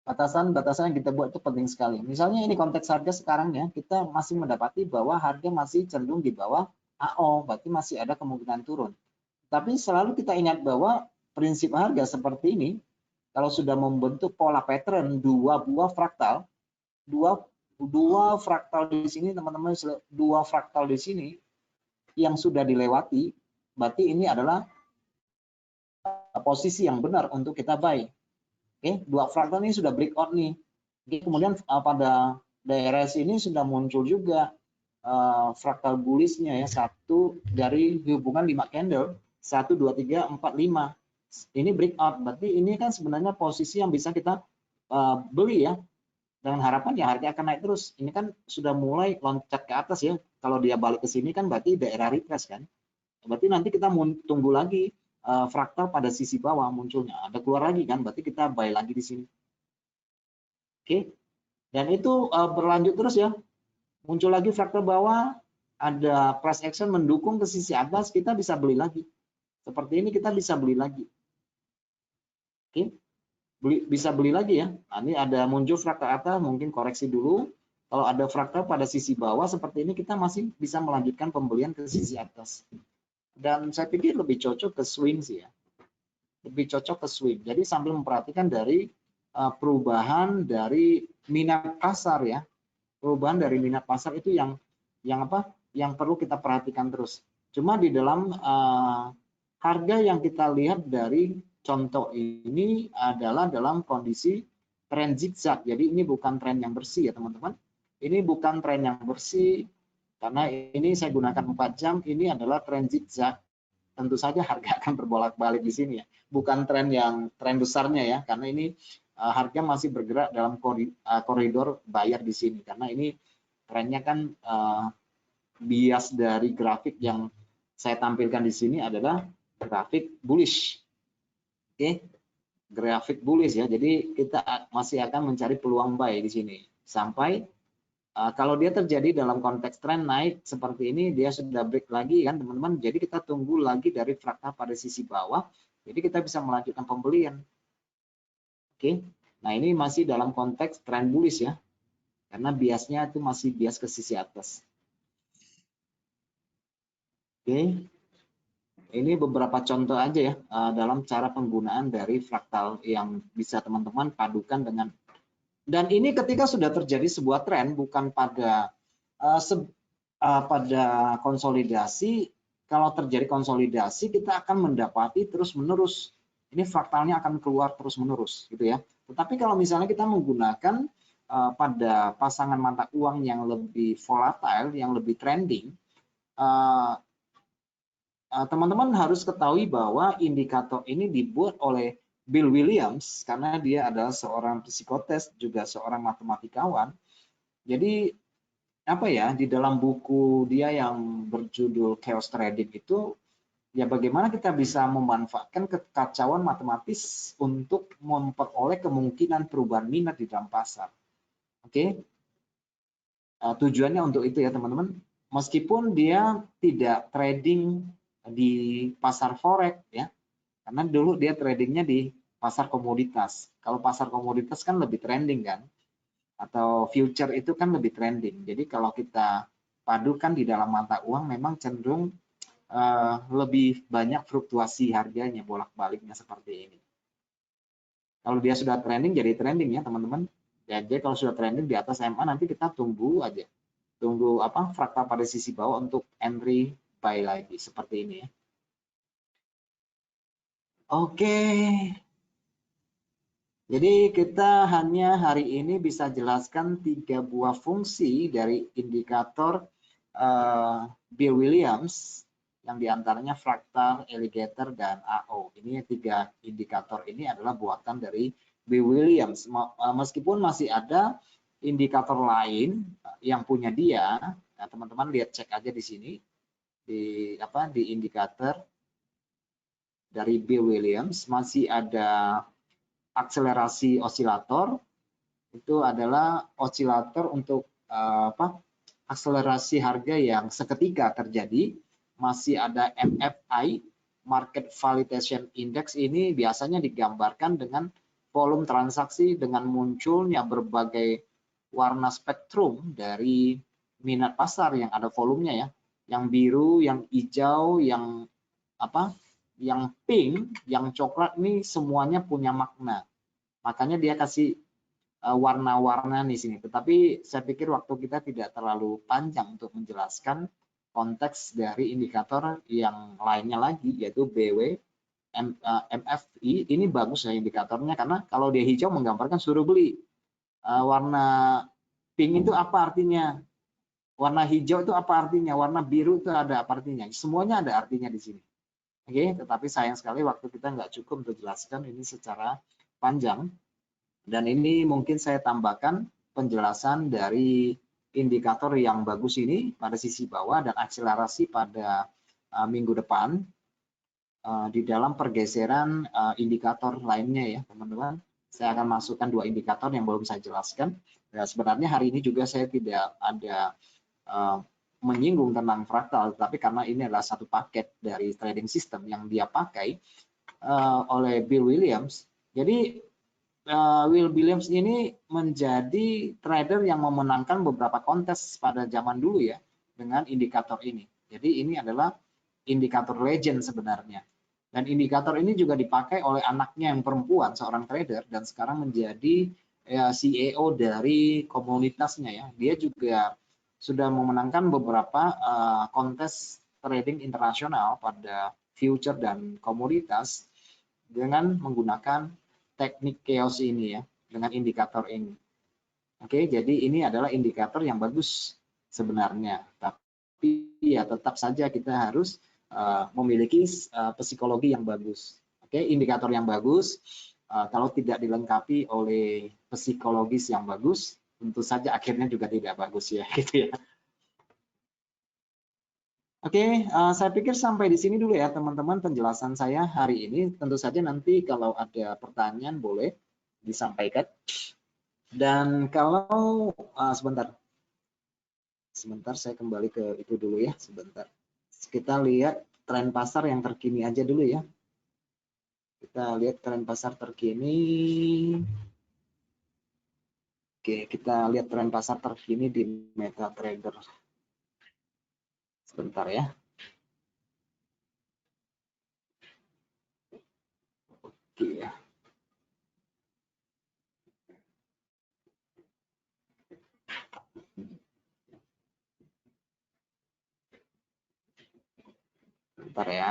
Batasan-batasan yang kita buat itu penting sekali. Misalnya ini konteks harga sekarang ya, kita masih mendapati bahwa harga masih cenderung di bawah AO, berarti masih ada kemungkinan turun. Tapi selalu kita ingat bahwa prinsip harga seperti ini, kalau sudah membentuk pola pattern dua buah fraktal, dua fraktal di sini teman-teman, dua fraktal di sini yang sudah dilewati, berarti ini adalah posisi yang benar untuk kita buy. Oke, dua fraktal ini sudah breakout nih. Kemudian pada daerah sini sudah muncul juga fraktal bullishnya ya, satu dari hubungan 5 candle, 1, 2, 3, 4, 5. Ini breakout, berarti ini kan sebenarnya posisi yang bisa kita beli ya. Dengan harapan ya harga akan naik terus. Ini kan sudah mulai loncat ke atas ya. Kalau dia balik ke sini kan berarti daerah retrace kan. Berarti nanti kita tunggu lagi fraktal pada sisi bawah munculnya. Ada keluar lagi kan, berarti kita buy lagi di sini. Oke. Dan itu berlanjut terus ya. Muncul lagi fraktal bawah, ada price action mendukung ke sisi atas, kita bisa beli lagi. Seperti ini kita bisa beli lagi. Oke. Bisa beli lagi ya. Nah, ini ada muncul fraktal atas, mungkin koreksi dulu. Kalau ada fraktal pada sisi bawah seperti ini, kita masih bisa melanjutkan pembelian ke sisi atas. Dan saya pikir lebih cocok ke swing sih ya. Lebih cocok ke swing. Jadi sambil memperhatikan dari perubahan dari minat pasar ya. Perubahan dari minat pasar itu yang apa? Yang perlu kita perhatikan terus. Cuma di dalam harga yang kita lihat dari contoh ini adalah dalam kondisi tren zigzag. Jadi ini bukan tren yang bersih ya teman-teman. Ini bukan tren yang bersih. Karena ini saya gunakan 4 jam, ini adalah tren zigzag. Tentu saja harga akan berbolak-balik di sini ya. Bukan tren besarnya ya, karena ini harga masih bergerak dalam koridor buyer di sini. Karena ini trennya kan bias dari grafik yang saya tampilkan di sini adalah grafik bullish. Oke, grafik bullish ya. Jadi kita masih akan mencari peluang buy di sini sampai kalau dia terjadi dalam konteks tren naik seperti ini, dia sudah break lagi kan teman-teman. Jadi kita tunggu lagi dari fraktal pada sisi bawah. Jadi kita bisa melanjutkan pembelian. Oke, nah ini masih dalam konteks tren bullish ya. Karena biasnya itu masih bias ke sisi atas. Oke, ini beberapa contoh aja ya dalam cara penggunaan dari fraktal yang bisa teman-teman padukan dengan. Dan ini ketika sudah terjadi sebuah tren, bukan pada pada konsolidasi. Kalau terjadi konsolidasi, kita akan mendapati terus-menerus. Ini fraktalnya akan keluar terus-menerus, gitu ya. Tetapi kalau misalnya kita menggunakan pada pasangan mata uang yang lebih volatile, yang lebih trending, teman-teman harus ketahui bahwa indikator ini dibuat oleh Bill Williams karena dia adalah seorang psikotes juga seorang matematikawan. Jadi apa ya di dalam buku dia yang berjudul Chaos Trading itu ya bagaimana kita bisa memanfaatkan kekacauan matematis untuk memperoleh kemungkinan perubahan minat di dalam pasar. Oke. Tujuannya untuk itu ya teman-teman. Meskipun dia tidak trading di pasar forex ya. Karena dulu dia tradingnya di pasar komoditas. Kalau pasar komoditas kan lebih trending kan, atau future itu kan lebih trending. Jadi kalau kita padukan di dalam mata uang memang cenderung lebih banyak fluktuasi harganya, bolak-baliknya seperti ini. Kalau dia sudah trending jadi trending ya teman-teman. Jadi kalau sudah trending di atas MA nanti kita tunggu aja. Tunggu apa fraktal pada sisi bawah untuk entry buy lagi seperti ini ya. Oke. Jadi kita hanya hari ini bisa jelaskan 3 buah fungsi dari indikator Bill Williams, yang diantaranya fraktal, alligator, dan AO. Ini 3 indikator ini adalah buatan dari Bill Williams. Meskipun masih ada indikator lain yang punya dia, nah teman-teman lihat, cek aja di sini di indikator dari Bill Williams masih ada akselerasi osilator. Itu adalah osilator untuk akselerasi harga yang seketika terjadi. Masih ada MFI, Market Validation Index. Ini biasanya digambarkan dengan volume transaksi dengan munculnya berbagai warna spektrum dari minat pasar yang ada volumenya ya. Yang biru, yang hijau, yang pink, yang coklat, ini semuanya punya makna. Makanya dia kasih warna-warna di sini. Tetapi saya pikir waktu kita tidak terlalu panjang untuk menjelaskan konteks dari indikator yang lainnya lagi, yaitu BW, MFI. Ini bagus ya indikatornya, karena kalau dia hijau menggambarkan suruh beli. Warna pink itu apa artinya? Warna hijau itu apa artinya? Warna biru itu ada apa artinya? Semuanya ada artinya di sini. Oke, tetapi sayang sekali waktu kita nggak cukup untuk jelaskan ini secara panjang. Dan ini mungkin saya tambahkan penjelasan dari indikator yang bagus ini pada sisi bawah dan akselerasi pada minggu depan di dalam pergeseran indikator lainnya ya teman-teman. Saya akan masukkan 2 indikator yang belum saya jelaskan. Ya, sebenarnya hari ini juga saya tidak ada menyinggung tentang fraktal, tapi karena ini adalah satu paket dari trading system yang dia pakai oleh Bill Williams. Jadi Will Williams ini menjadi trader yang memenangkan beberapa kontes pada zaman dulu ya dengan indikator ini. Jadi ini adalah indikator legend sebenarnya. Dan indikator ini juga dipakai oleh anaknya yang perempuan, seorang trader, dan sekarang menjadi CEO dari komunitasnya ya. Dia juga sudah memenangkan beberapa kontes trading internasional pada future dan komoditas dengan menggunakan teknik chaos ini ya, dengan indikator ini. Oke, jadi ini adalah indikator yang bagus sebenarnya, tapi ya tetap saja kita harus memiliki psikologi yang bagus. Oke, indikator yang bagus kalau tidak dilengkapi oleh psikologis yang bagus, tentu saja akhirnya juga tidak bagus ya, gitu ya. Oke, saya pikir sampai di sini dulu ya teman-teman penjelasan saya hari ini. Tentu saja nanti kalau ada pertanyaan boleh disampaikan. Dan kalau sebentar saya kembali ke itu dulu ya, sebentar. Kita lihat tren pasar yang terkini aja dulu ya. Kita lihat tren pasar terkini. Oke, kita lihat tren pasar terkini di MetaTrader. Sebentar ya. Oke ya. Bentar ya.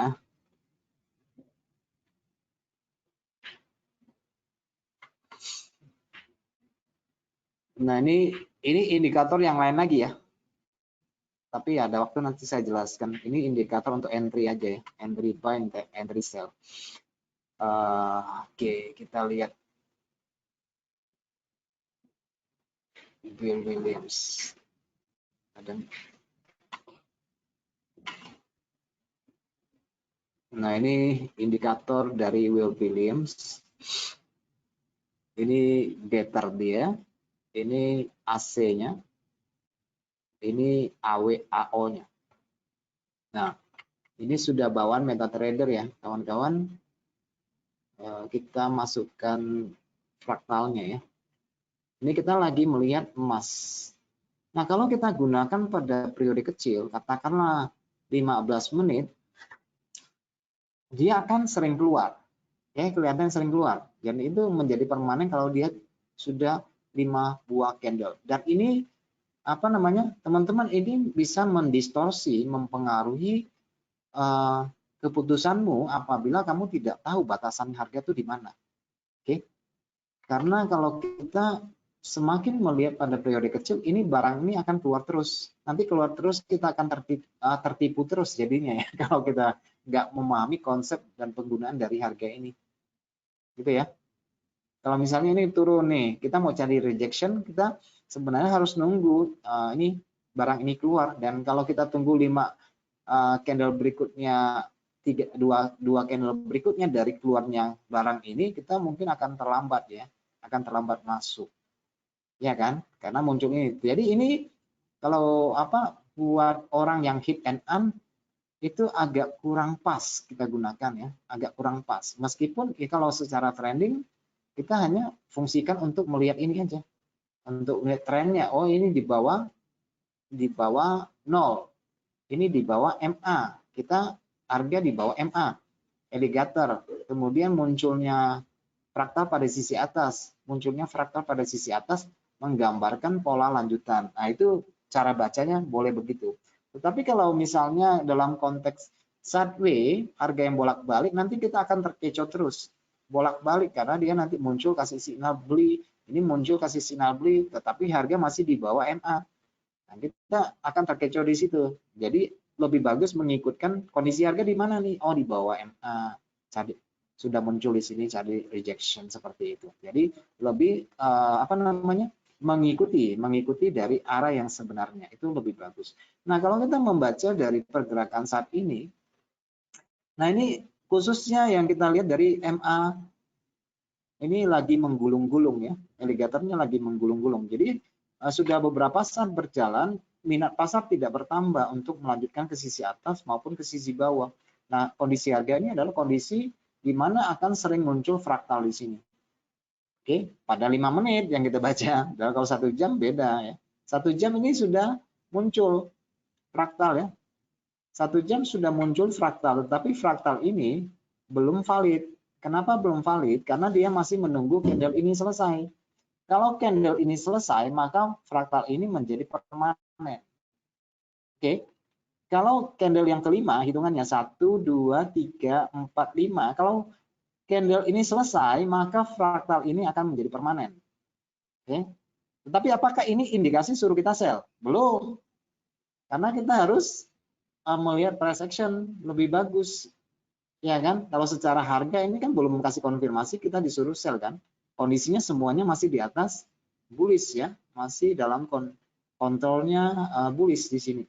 Nah, ini indikator yang lain lagi ya. Tapi ada waktu nanti saya jelaskan. Ini indikator untuk entry aja ya. Entry buy, entry sell. Oke, kita lihat Bill Williams. Nah, ini indikator dari Will Williams. Ini getter dia. Ini AC-nya. Ini AO-nya. Nah, ini sudah bawaan MetaTrader ya, kawan-kawan. Kita masukkan fraktalnya ya. Ini kita lagi melihat emas. Nah, kalau kita gunakan pada periode kecil, katakanlah 15 menit, dia akan sering keluar. Ya, kelihatan sering keluar. Dan itu menjadi permanen kalau dia sudah 5 buah candle. Dan ini teman-teman, ini bisa mendistorsi, mempengaruhi keputusanmu apabila kamu tidak tahu batasan harga itu di mana. Oke. Karena kalau kita semakin melihat pada periode kecil, ini barang ini akan keluar terus. Nanti keluar terus, kita akan tertipu terus jadinya ya, kalau kita nggak memahami konsep dan penggunaan dari harga ini. Gitu ya. Kalau misalnya ini turun nih, kita mau cari rejection, kita sebenarnya harus nunggu ini barang ini keluar. Dan kalau kita tunggu 5 candle berikutnya, dua candle berikutnya dari keluarnya barang ini, kita mungkin akan terlambat ya, akan terlambat masuk. Ya kan? Karena muncul ini. Jadi ini kalau buat orang yang hit and run itu agak kurang pas kita gunakan ya, agak kurang pas. Meskipun kalau secara trending kita hanya fungsikan untuk melihat ini aja, untuk melihat trennya. Oh, ini di bawah 0, ini di bawah MA, kita harga di bawah MA, alligator. Kemudian munculnya fraktal pada sisi atas, menggambarkan pola lanjutan. Nah, itu cara bacanya boleh begitu. Tetapi kalau misalnya dalam konteks sideways, harga yang bolak-balik, nanti kita akan terkecoh terus. Bolak-balik karena dia nanti muncul kasih sinyal beli, ini muncul kasih sinyal beli, tetapi harga masih di bawah MA. Nah, kita akan terkecoh di situ. Jadi lebih bagus mengikutkan kondisi harga di mana nih? Oh, di bawah MA. Sudah muncul di sini cari rejection seperti itu. Jadi lebih mengikuti dari arah yang sebenarnya itu lebih bagus. Nah, kalau kita membaca dari pergerakan saat ini, nah ini khususnya yang kita lihat dari MA ini lagi menggulung-gulung ya, alligatornya lagi menggulung-gulung. Jadi sudah beberapa saat berjalan, minat pasar tidak bertambah untuk melanjutkan ke sisi atas maupun ke sisi bawah. Nah, kondisi harga ini adalah kondisi di mana akan sering muncul fraktal di sini. Oke, pada 5 menit yang kita baca. Dan kalau 1 jam beda ya. 1 jam ini sudah muncul fraktal ya. 1 jam sudah muncul fraktal, tetapi fraktal ini belum valid. Kenapa belum valid? Karena dia masih menunggu candle ini selesai. Kalau candle ini selesai, maka fraktal ini menjadi permanen. Oke. Kalau candle yang kelima, hitungannya 1, 2, 3, 4, 5. Kalau candle ini selesai, maka fraktal ini akan menjadi permanen. Oke. Tetapi apakah ini indikasi suruh kita sell? Belum. Karena kita harus melihat price action lebih bagus. Ya kan? Kalau secara harga ini kan belum kasih konfirmasi, kita disuruh sell kan? Kondisinya semuanya masih di atas bullish ya, masih dalam kontrolnya bullish di sini.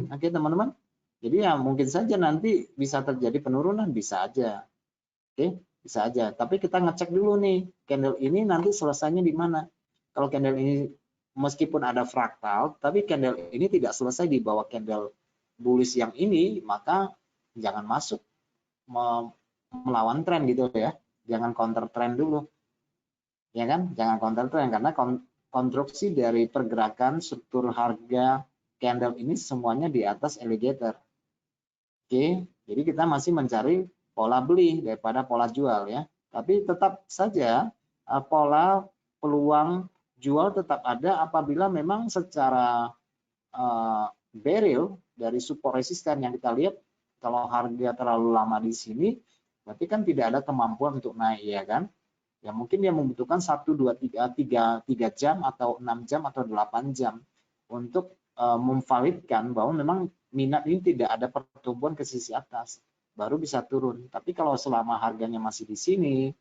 Oke teman-teman. Jadi ya mungkin saja nanti bisa terjadi penurunan, bisa aja. Oke, bisa aja. Tapi kita ngecek dulu nih, candle ini nanti selesainya di mana. Kalau candle ini meskipun ada fraktal, tapi candle ini tidak selesai di bawah candle bullish yang ini, maka jangan masuk melawan tren gitu ya. Jangan counter trend dulu. Ya kan? Jangan counter trend karena konstruksi dari pergerakan struktur harga candle ini semuanya di atas alligator. Oke, jadi kita masih mencari pola beli daripada pola jual ya. Tapi tetap saja pola peluang jual tetap ada apabila memang secara barrel dari support resisten yang kita lihat, kalau harga terlalu lama di sini berarti kan tidak ada kemampuan untuk naik ya kan. Ya mungkin dia membutuhkan 1, 2, 3 jam atau 6 jam atau 8 jam untuk memvalidkan bahwa memang minat ini tidak ada pertumbuhan ke sisi atas, baru bisa turun. Tapi kalau selama harganya masih di sini,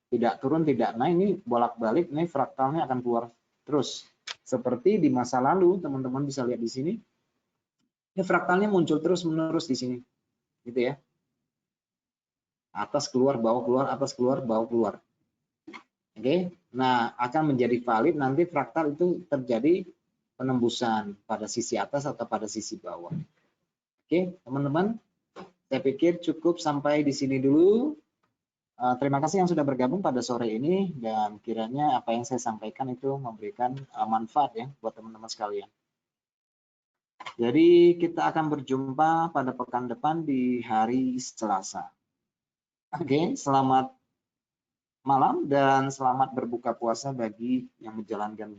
tidak turun, tidak naik, ini bolak-balik, ini fraktalnya akan keluar terus. Seperti di masa lalu, teman-teman bisa lihat di sini, ini fraktalnya muncul terus-menerus di sini, gitu ya. Atas keluar, bawah keluar, atas keluar, bawah keluar. Oke, nah akan menjadi valid nanti fraktal itu terjadi penembusan pada sisi atas atau pada sisi bawah. Oke, teman-teman, saya pikir cukup sampai di sini dulu. Terima kasih yang sudah bergabung pada sore ini dan kiranya apa yang saya sampaikan itu memberikan manfaat ya buat teman-teman sekalian. Jadi kita akan berjumpa pada pekan depan di hari Selasa. Oke, selamat malam dan selamat berbuka puasa bagi yang menjalankan